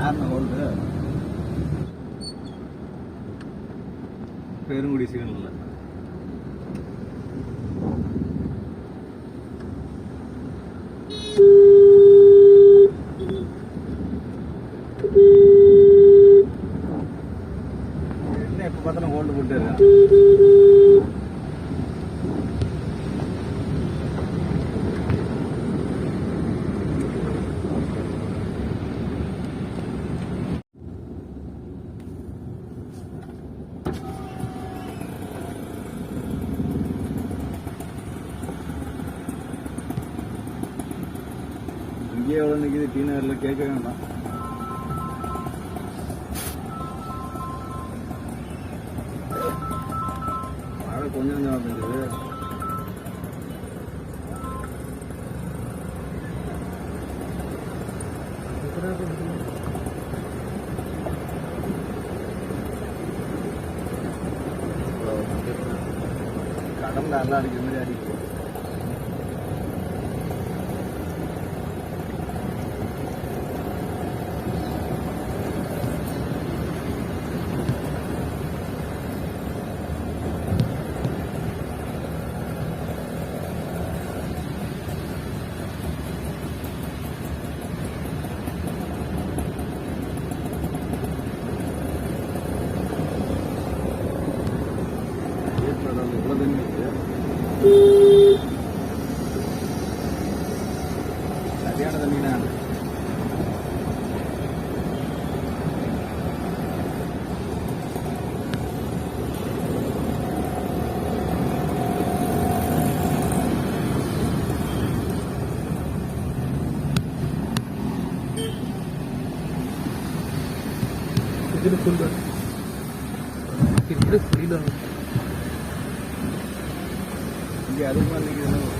யாருன்னு ஹோல்டு பெருங்குடி சிக்னல்ல என்ன எப்ப பார்த்தாலும் ஹோல்டு போட்டு இருக்கேன். இங்கே எவ்வளோ நிற்கிது டி நகரில் கேட்க வேண்டாம். மழை கொஞ்சம் கொஞ்சமாக பெஞ்சது. கடல் நல்லா அடிக்கிற மாதிரி அடிக்கும். சரியான தண்ணினா இங்கே அதிகமாக நிற்கிறது